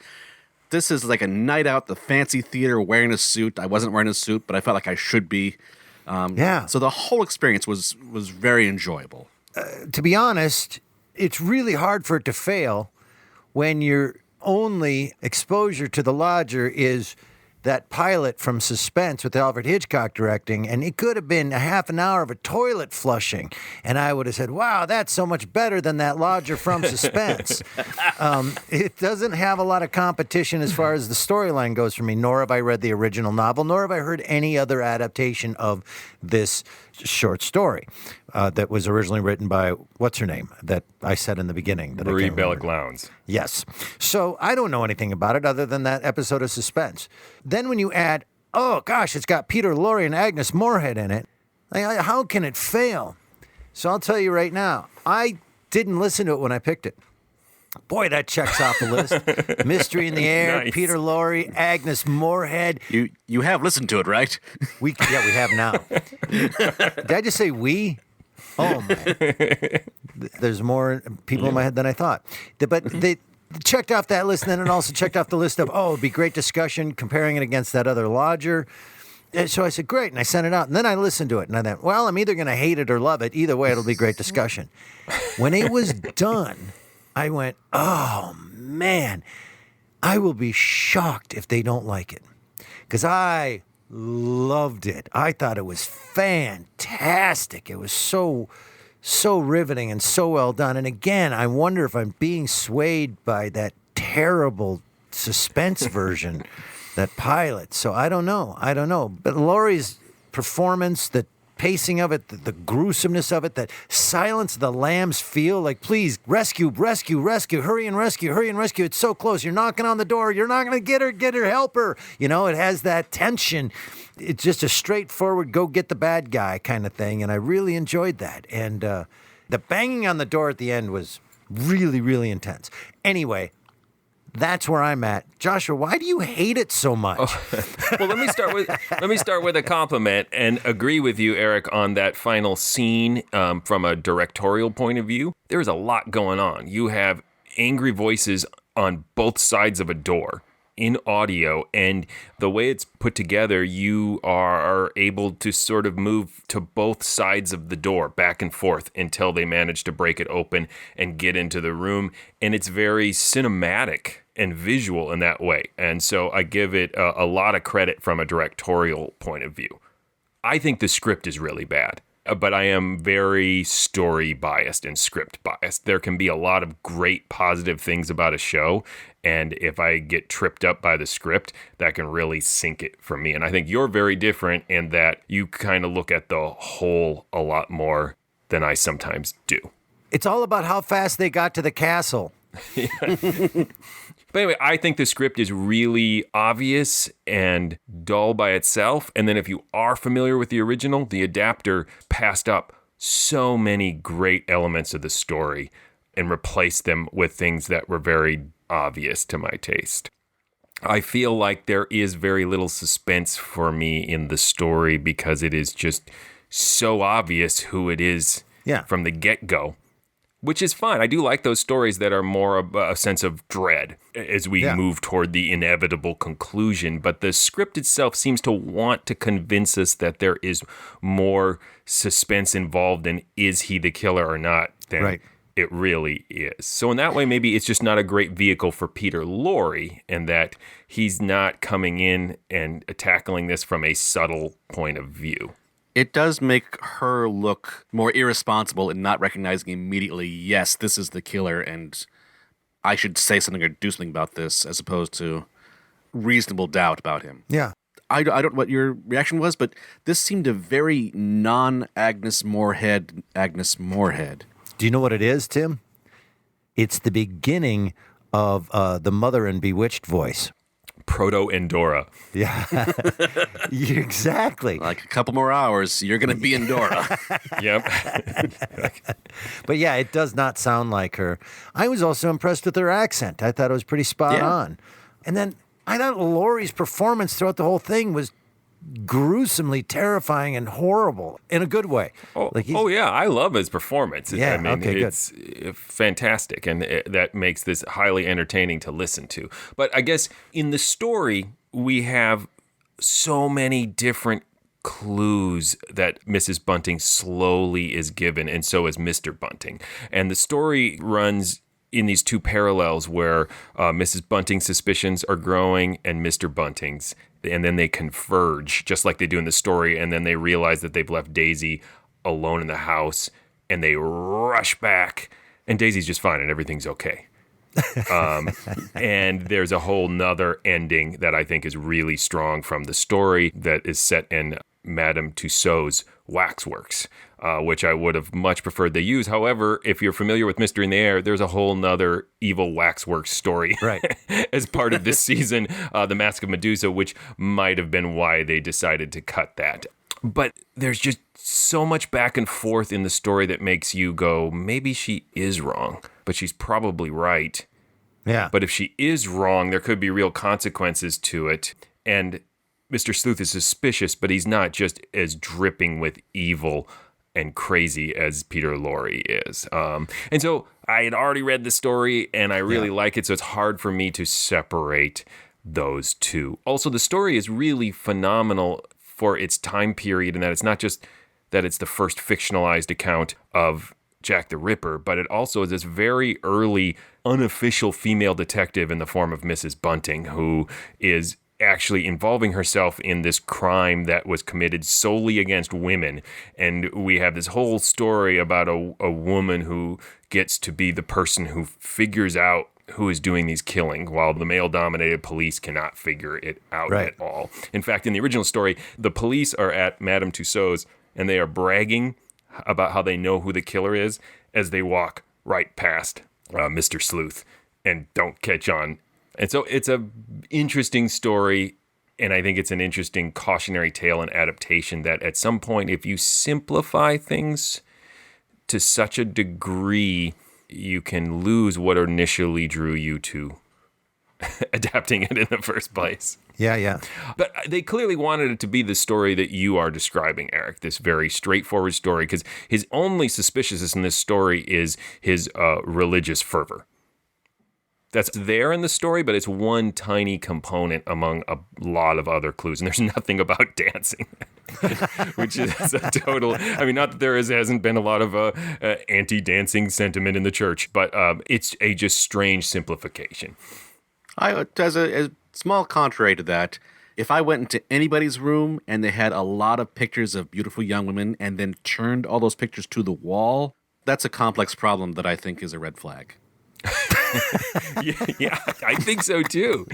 This is like a night out at the fancy theater wearing a suit. I wasn't wearing a suit, but I felt like I should be. So the whole experience was very enjoyable. To be honest, it's really hard for it to fail when your only exposure to the Lodger is that pilot from Suspense with Alfred Hitchcock directing, and it could have been a half an hour of a toilet flushing, and I would have said, wow, that's so much better than that Lodger from Suspense. It doesn't have a lot of competition as far as the storyline goes for me, nor have I read the original novel, nor have I heard any other adaptation of this short story that was originally written by, what's her name, that I said in the beginning. That Marie Bellic Lowndes. Yes. So I don't know anything about it other than that episode of Suspense. Then when you add, oh gosh, it's got Peter Lorre and Agnes Moorehead in it, how can it fail? So I'll tell you right now, I didn't listen to it when I picked it. Boy, that checks off the list. Mystery in the Air, Nice. Peter Lorre, Agnes Moorehead. You have listened to it, right? We have now. Did I just say we? Oh, man. There's more people in my head than I thought. But they checked off that list, and then it also checked off the list of, it'd be great discussion comparing it against that other Lodger. And so I said, great, and I sent it out. And then I listened to it, and I thought, well, I'm either going to hate it or love it. Either way, it'll be great discussion. When it was done, I went, oh, man, I will be shocked if they don't like it. Because I loved it. I thought it was fantastic. It was so riveting and so well done. And again, I wonder if I'm being swayed by that terrible Suspense version, that pilot. So I don't know. But Laurie's performance, the pacing of it, the gruesomeness of it, that Silence of the Lambs feel like, please, rescue, hurry and rescue. It's so close. You're knocking on the door. You're not going to get her, help her. You know, it has that tension. It's just a straightforward, go get the bad guy kind of thing. And I really enjoyed that. And the banging on the door at the end was really, really intense. Anyway, that's where I'm at. Joshua, why do you hate it so much? Well, let me start with a compliment and agree with you, Eric, on that final scene from a directorial point of view. There's a lot going on. You have angry voices on both sides of a door in audio, and the way it's put together, you are able to sort of move to both sides of the door back and forth until they manage to break it open and get into the room. And it's very cinematic and visual in that way. And so I give it a lot of credit from a directorial point of view. I think the script is really bad, but I am very story biased and script biased. There can be a lot of great positive things about a show, and if I get tripped up by the script, that can really sink it for me. And I think you're very different in that you kind of look at the whole a lot more than I sometimes do. It's all about how fast they got to the castle. But anyway, I think the script is really obvious and dull by itself. And then if you are familiar with the original, the adapter passed up so many great elements of the story and replaced them with things that were very obvious to my taste. I feel like there is very little suspense for me in the story because it is just so obvious who it is from the get-go. Which is fine. I do like those stories that are more of a sense of dread as we move toward the inevitable conclusion. But the script itself seems to want to convince us that there is more suspense involved in is he the killer or not than it really is. So in that way, maybe it's just not a great vehicle for Peter Lorre, and that he's not coming in and tackling this from a subtle point of view. It does make her look more irresponsible in not recognizing immediately, yes, this is the killer, and I should say something or do something about this, as opposed to reasonable doubt about him. Yeah. I don't know what your reaction was, but this seemed a very non-Agnes Moorehead Agnes Moorehead. Do you know what it is, Tim? It's the beginning of the Mother in Bewitched voice. Proto-Endora. Yeah, exactly. Like a couple more hours, you're going to be Endora. Yep. But yeah, it does not sound like her. I was also impressed with her accent. I thought it was pretty spot on. And then I thought Laurie's performance throughout the whole thing was gruesomely terrifying and horrible in a good way. Yeah, I love his performance. Yeah, I mean, okay, it's fantastic, and that makes this highly entertaining to listen to. But I guess in the story, we have so many different clues that Mrs. Bunting slowly is given, and so is Mr. Bunting. And the story runs in these two parallels where Mrs. Bunting's suspicions are growing and Mr. Bunting's, and then they converge just like they do in the story, and then they realize that they've left Daisy alone in the house, and they rush back, and Daisy's just fine and everything's okay. And there's a whole nother ending that I think is really strong from the story that is set in Madame Tussauds Waxworks, which I would have much preferred they use. However, if you're familiar with Mystery in the Air, there's a whole nother evil Waxworks story as part of this season, The Mask of Medusa, which might have been why they decided to cut that. But there's just so much back and forth in the story that makes you go, maybe she is wrong, but she's probably right. Yeah. But if she is wrong, there could be real consequences to it. And Mr. Sleuth is suspicious, but he's not just as dripping with evil and crazy as Peter Lorre is. And so I had already read the story, and I really like it, so it's hard for me to separate those two. Also, the story is really phenomenal for its time period, in that it's not just that it's the first fictionalized account of Jack the Ripper, but it also is this very early unofficial female detective in the form of Mrs. Bunting, who is actually involving herself in this crime that was committed solely against women. And we have this whole story about a woman who gets to be the person who figures out who is doing these killing, while the male-dominated police cannot figure it out at all. In fact, in the original story, the police are at Madame Tussauds' and they are bragging about how they know who the killer is as they walk right past Mr. Sleuth and don't catch on. And so it's a interesting story, and I think it's an interesting cautionary tale and adaptation that at some point, if you simplify things to such a degree, you can lose what initially drew you to adapting it in the first place. Yeah. But they clearly wanted it to be the story that you are describing, Eric, this very straightforward story, because his only suspiciousness in this story is his religious fervor. That's there in the story, but it's one tiny component among a lot of other clues. And there's nothing about dancing, which is a total... I mean, not that there hasn't been a lot of anti-dancing sentiment in the church, but it's a just strange simplification. As a small contrary to that, if I went into anybody's room and they had a lot of pictures of beautiful young women and then turned all those pictures to the wall, that's a complex problem that I think is a red flag. yeah, I think so too.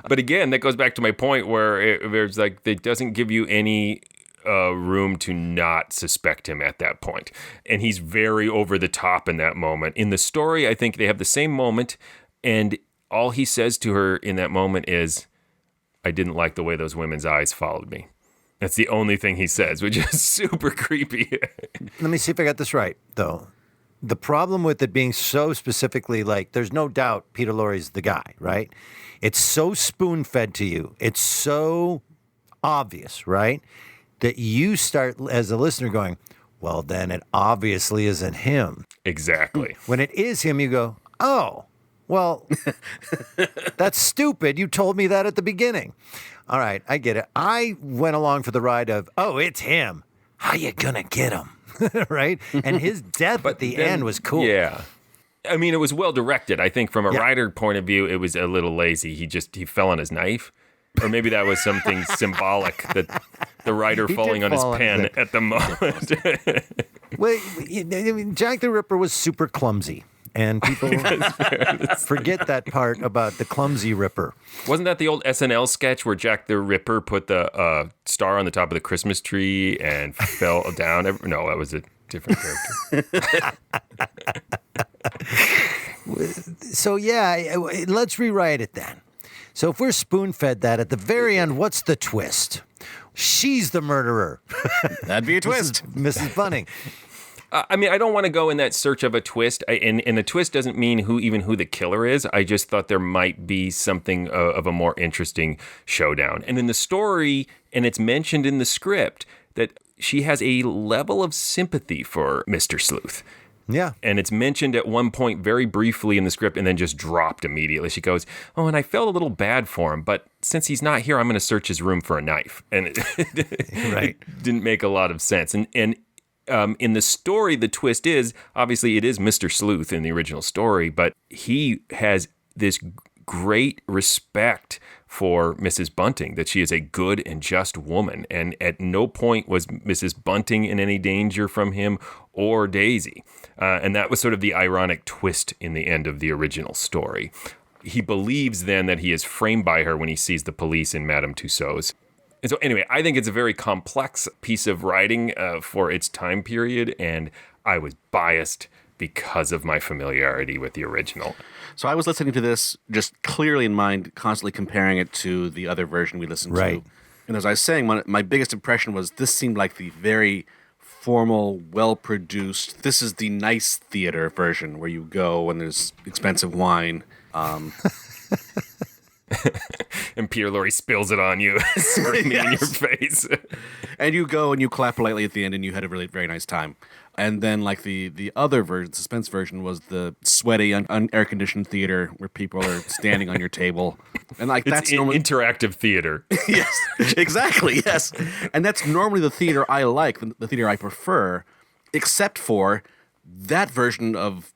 But again, that goes back to my point where it doesn't give you any room to not suspect him at that point. And he's very over the top in that moment. In the story, I think they have the same moment, and all he says to her in that moment is, "I didn't like the way those women's eyes followed me." That's the only thing he says, which is super creepy. Let me see if I got this right, though. The problem with it being so specifically, like, there's no doubt Peter Lorre's the guy, right? It's so spoon-fed to you. It's so obvious, right? That you start, as a listener, going, well, then it obviously isn't him. Exactly. When it is him, you go, oh, well, that's stupid. You told me that at the beginning. All right, I get it. I went along for the ride of, oh, it's him. How you gonna get him? Right? And his death at the end was cool. Yeah. I mean, it was well directed. I think from a writer point of view, it was a little lazy. He fell on his knife. Or maybe that was something symbolic, that the writer falling on his pen at the moment. Well, I mean, Jack the Ripper was super clumsy. And people forget that part about the clumsy Ripper. Wasn't that the old SNL sketch where Jack the Ripper put the star on the top of the Christmas tree and fell down? No, that was a different character. So, yeah, let's rewrite it then. So if we're spoon-fed that, at the very end, what's the twist? She's the murderer. That'd be a twist. Mrs. Bunting. I mean, I don't want to go in that search of a twist, and a twist doesn't mean who the killer is. I just thought there might be something of a more interesting showdown. And in the story, and it's mentioned in the script, that she has a level of sympathy for Mr. Sleuth. Yeah. And it's mentioned at one point very briefly in the script and then just dropped immediately. She goes, oh, and I felt a little bad for him, but since he's not here, I'm going to search his room for a knife. And it didn't make a lot of sense. And in the story, the twist is, obviously it is Mr. Sleuth in the original story, but he has this great respect for Mrs. Bunting, that she is a good and just woman. And at no point was Mrs. Bunting in any danger from him or Daisy. And that was sort of the ironic twist in the end of the original story. He believes then that he is framed by her when he sees the police in Madame Tussauds. And so anyway, I think it's a very complex piece of writing for its time period, and I was biased because of my familiarity with the original. So I was listening to this just clearly in mind, constantly comparing it to the other version we listened to. And as I was saying, my biggest impression was this seemed like the very formal, well-produced, this is the nice theater version where you go when there's expensive wine. And Peter Lorre spills it on you, screaming in your face. And you go and you clap politely at the end and you had a really very nice time. And then like the other version, the Suspense version, was the sweaty, air-conditioned theater where people are standing on your table. And like that's normally interactive theater. Yes, exactly, yes. And that's normally the theater I like, the theater I prefer, except for that version of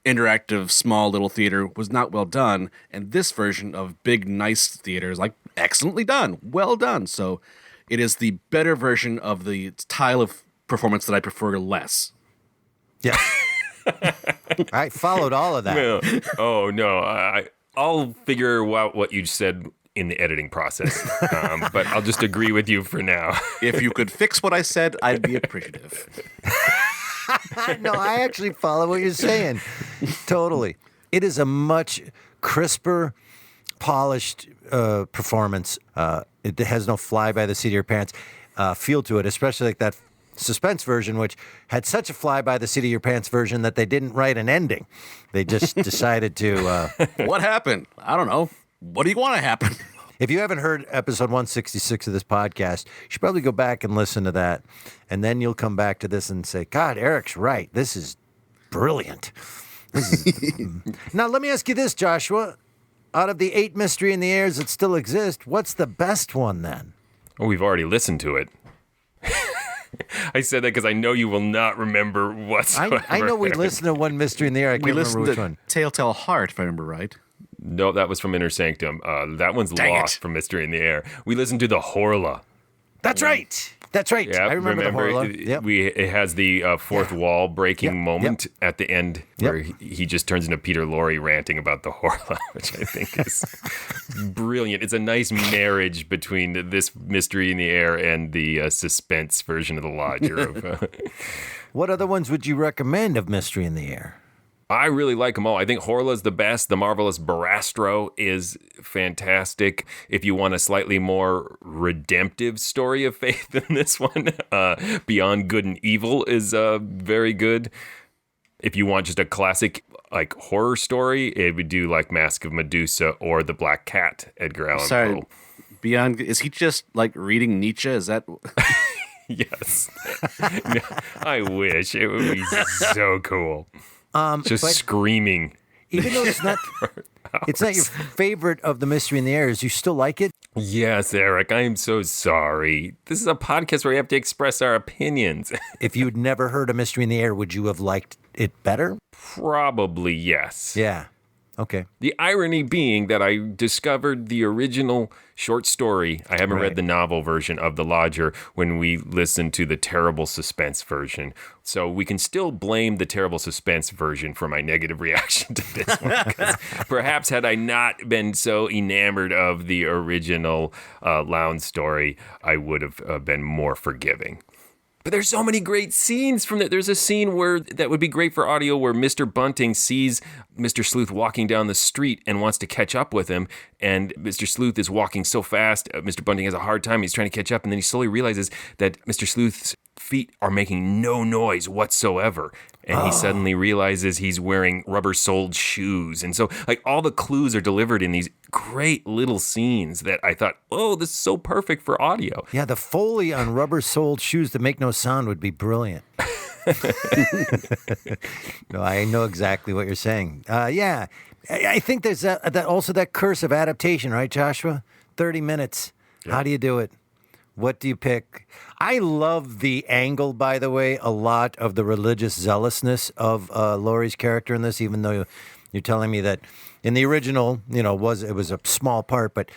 interactive small little theater was not well done, and this version of big nice theater is like excellently done, well done. So it is the better version of the style of performance that I prefer less. Yeah. I followed all of that. No. Oh no, I'll figure out what you said in the editing process. But I'll just agree with you for now. If you could fix what I said, I'd be appreciative. No, I actually follow what you're saying. Totally. It is a much crisper, polished performance. It has no fly by the seat of your pants feel to it, especially like that Suspense version, which had such a fly by the seat of your pants version that they didn't write an ending. They just decided to. What happened? I don't know. What do you want to happen? If you haven't heard episode 166 of this podcast, you should probably go back and listen to that. And then you'll come back to this and say, God, Eric's right. This is brilliant. Now, let me ask you this, Joshua. Out of the 8 Mystery in the Airs that still exist, what's the best one then? Oh, we've already listened to it. I said that because I know you will not remember whatsoever. I know we listened to one Mystery in the Air. I can't remember which one. Telltale Heart, if I remember right. No, that was from Inner Sanctum. That one's lost from Mystery in the Air. We listened to the Horla. That's right. That's right. Yeah, I remember the Horla. Yep. It has the fourth wall breaking moment at the end where he just turns into Peter Lorre ranting about the Horla, which I think is brilliant. It's a nice marriage between this Mystery in the Air and the Suspense version of the Lodger. What other ones would you recommend of Mystery in the Air? I really like them all. I think Horla's the best. The Marvelous Barastro is fantastic. If you want a slightly more redemptive story of faith than this one, Beyond Good and Evil is very good. If you want just a classic like horror story, it would do like Mask of Medusa or The Black Cat, Edgar Allan Poe. Beyond, is he just like reading Nietzsche? Is that... Yes. No, I wish. It would be so cool. Just screaming. Even though it's not your favorite of the Mystery in the Air, you still like it? Yes, Eric, I am so sorry. This is a podcast where we have to express our opinions. If you'd never heard a Mystery in the Air, would you have liked it better? Probably yes. Yeah. Okay. The irony being that I discovered the original short story. I haven't read the novel version of The Lodger when we listened to the terrible Suspense version. So we can still blame the terrible Suspense version for my negative reaction to this one. Because perhaps had I not been so enamored of the original Lowndes story, I would have been more forgiving. But there's so many great scenes from that. There's a scene where that would be great for audio where Mr. Bunting sees Mr. Sleuth walking down the street and wants to catch up with him. And Mr. Sleuth is walking so fast. Mr. Bunting has a hard time. He's trying to catch up. And then he slowly realizes that Mr. Sleuth's feet are making no noise whatsoever. And he suddenly realizes he's wearing rubber-soled shoes. And so, like, all the clues are delivered in these great little scenes that I thought, oh, this is so perfect for audio. Yeah, the Foley on rubber-soled shoes that make no sound would be brilliant. No, I know exactly what you're saying. Yeah, I think there's that curse of adaptation, right, Joshua? 30 minutes. Yeah. How do you do it? What do you pick? I love the angle, by the way, a lot of the religious zealousness of Laurie's character in this, even though you're telling me that in the original, it was a small part, but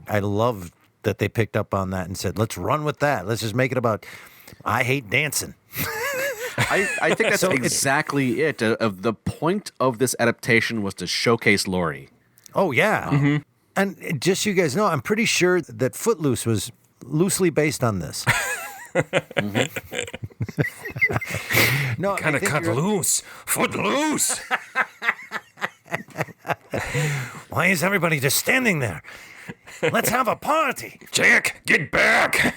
I love that they picked up on that and said, let's run with that. Let's just make it about, I hate dancing. I think that's exactly it. The point of this adaptation was to showcase Lorre. Oh, yeah. Mm-hmm. And just so you guys know, I'm pretty sure that Footloose was loosely based on this. No, kind of cut loose. Footloose. Why is everybody just standing there? Let's have a party. Jack, get back.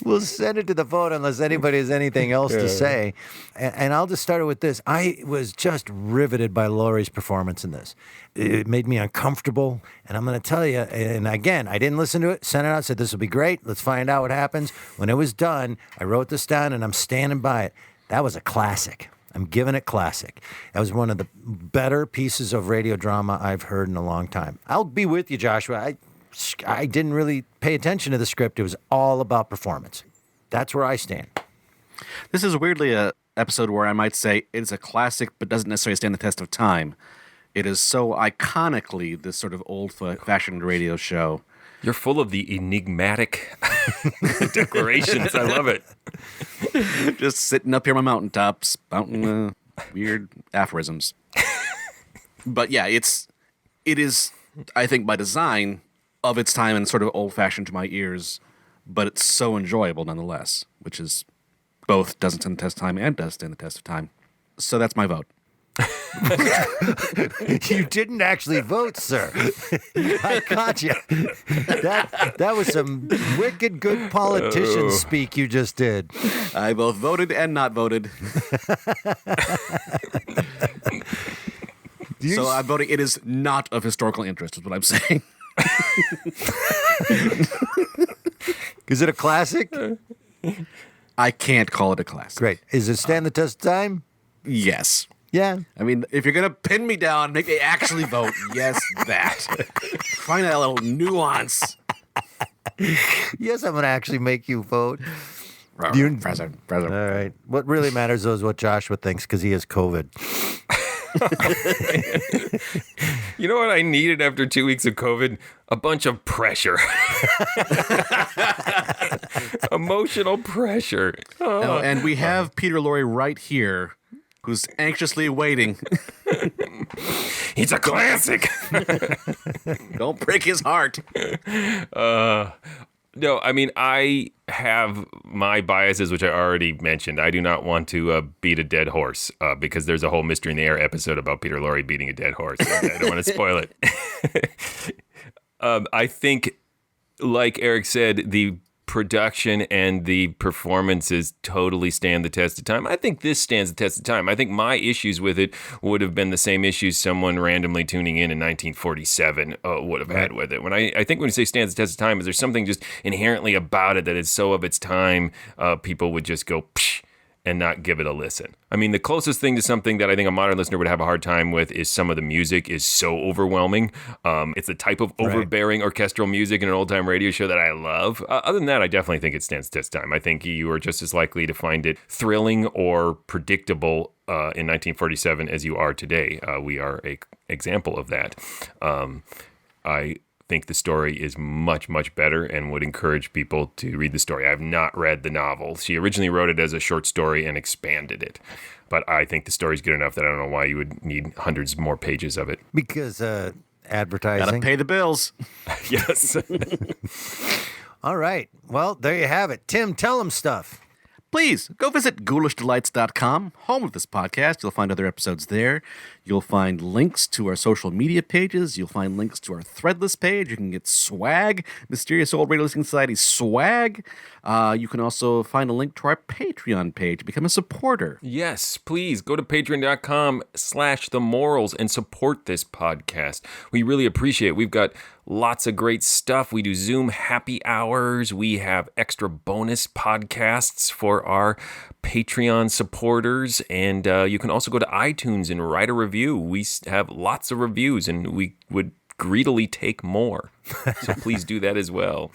We'll send it to the vote unless anybody has anything else to say. And I'll just start it with this. I was just riveted by Laurie's performance in this. It made me uncomfortable. And I'm going to tell you, and again, I didn't listen to it, sent it out, said this will be great. Let's find out what happens. When it was done, I wrote this down and I'm standing by it. That was a classic. I'm giving it classic. That was one of the better pieces of radio drama I've heard in a long time. I'll be with you, Joshua. I didn't really pay attention to the script. It was all about performance. That's where I stand. This is weirdly a episode where I might say it's a classic but doesn't necessarily stand the test of time. It is so iconically this sort of old-fashioned radio show. You're full of the enigmatic declarations. I love it. Just sitting up here on my mountaintop, spouting weird aphorisms. But yeah, it's It is, I think, by design of its time and sort of old-fashioned to my ears, but it's so enjoyable nonetheless, which is both doesn't stand the test of time and does stand the test of time. So that's my vote. You didn't actually vote, sir. I caught you. That was some wicked good politician speak you just did. I both voted and not voted. So I'm voting it is not of historical interest, is what I'm saying. Is it a classic? I can't call it a classic. Great. Is it stand the test of time? Yes. Yeah. I mean, if you're going to pin me down, make me actually vote, yes, that. Find that little nuance. Yes, I'm going to actually make you vote. President. All right. What really matters, though, is what Joshua thinks, because he has COVID. You know what I needed after 2 weeks of COVID? A bunch of pressure. Emotional pressure. Oh, and we have Peter Lorre right here, who's anxiously waiting. It's a classic. Don't break his heart. No, I mean, I have my biases, which I already mentioned. I do not want to beat a dead horse because there's a whole Mystery in the Air episode about Peter Lorre beating a dead horse. I don't want to spoil it. I think, like Eric said, the production and the performances totally stand the test of time. I think this stands the test of time. I think my issues with it would have been the same issues someone randomly tuning in 1947 would have had with it. When I think when you say stands the test of time, is there something just inherently about it that is so of its time, people would just go psh and not give it a listen. I mean, the closest thing to something that I think a modern listener would have a hard time with is some of the music is so overwhelming. It's the type of overbearing orchestral music in an old-time radio show that I love. Other than that, I definitely think it stands the test of time. I think you are just as likely to find it thrilling or predictable in 1947 as you are today. We are an example of that. I think the story is much, much better and would encourage people to read the story. I've not read the novel. She originally wrote it as a short story and expanded it. But I think the story's good enough that I don't know why you would need hundreds more pages of it. Because advertising. Gotta pay the bills. Yes. All right. Well, there you have it. Tim, tell them stuff. Please go visit ghoulishdelights.com, home of this podcast. You'll find other episodes there. You'll find links to our social media pages. You'll find links to our Threadless page. You can get swag, Mysterious Old Radio Listening Society swag. You can also find a link to our Patreon page. Become a supporter. Yes, please go to patreon.com/themorals and support this podcast. We really appreciate it. We've got lots of great stuff. We do Zoom happy hours. We have extra bonus podcasts for our Patreon supporters. And you can also go to iTunes and write a review. We have lots of reviews, and we would greedily take more. So please do that as well.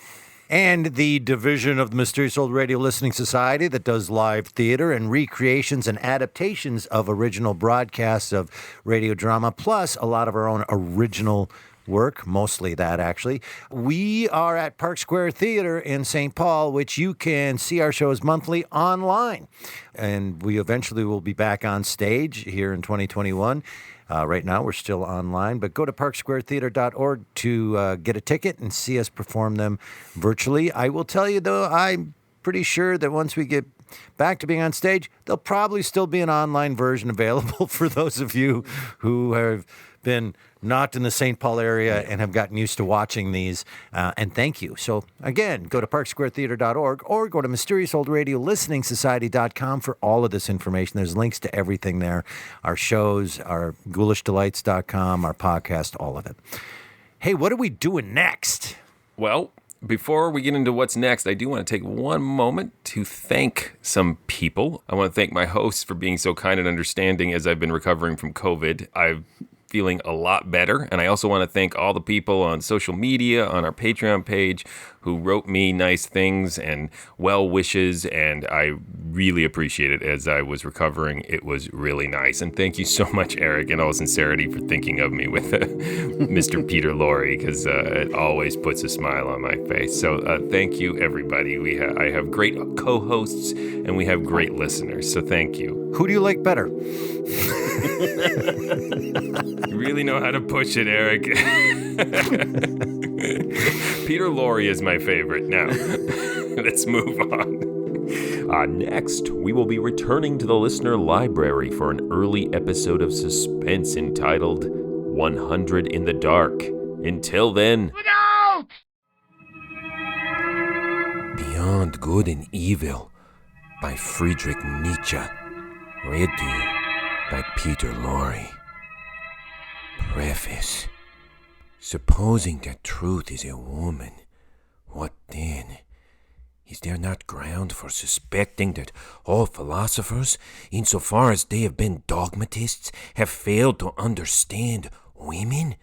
And the division of the Mysterious Old Radio Listening Society that does live theater and recreations and adaptations of original broadcasts of radio drama, plus a lot of our own original work, mostly that actually. We are at Park Square Theater in St. Paul, which you can see our shows monthly online. And we eventually will be back on stage here in 2021. Right now, we're still online, but go to parksquaretheater.org to get a ticket and see us perform them virtually. I will tell you, though, I'm pretty sure that once we get back to being on stage, there'll probably still be an online version available for those of you who have been not in the St. Paul area and have gotten used to watching these. And thank you. So, again, go to parksquaretheater.org or go to mysteriousOldRadioListeningSociety.com for all of this information. There's links to everything there. Our shows, our ghoulishdelights.com, our podcast, all of it. Hey, what are we doing next? Well, before we get into what's next, I do want to take one moment to thank some people. I want to thank my hosts for being so kind and understanding as I've been recovering from COVID. I'm feeling a lot better. And I also want to thank all the people on social media, on our Patreon page, who wrote me nice things and well wishes. And I really appreciate it as I was recovering. It was really nice. And thank you so much, Eric, in all sincerity, for thinking of me with Mr. Peter Lorre, because it always puts a smile on my face. So thank you, everybody. I have great co-hosts and we have great listeners. So thank you. Who do you like better? Really really know how to push it, Eric. Peter Lorre is my favorite. Now, let's move on. Next, we will be returning to the listener library for an early episode of Suspense entitled 100 in the Dark. Until then... Look out! Beyond Good and Evil by Friedrich Nietzsche. Read to you by Peter Lorre. Preface. Supposing that truth is a woman, what then? Is there not ground for suspecting that all philosophers, insofar as they have been dogmatists, have failed to understand women?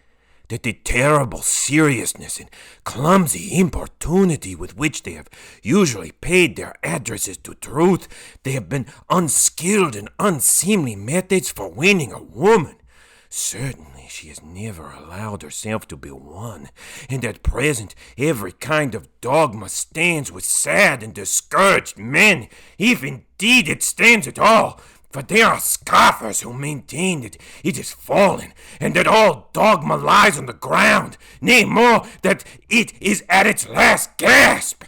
That the terrible seriousness and clumsy importunity with which they have usually paid their addresses to truth, they have been unskilled and unseemly methods for winning a woman. Certainly she has never allowed herself to be won, and at present every kind of dogma stands with sad and discouraged men, if indeed it stands at all. For there are scoffers who maintain that it is fallen, and that all dogma lies on the ground, nay more, that it is at its last gasp.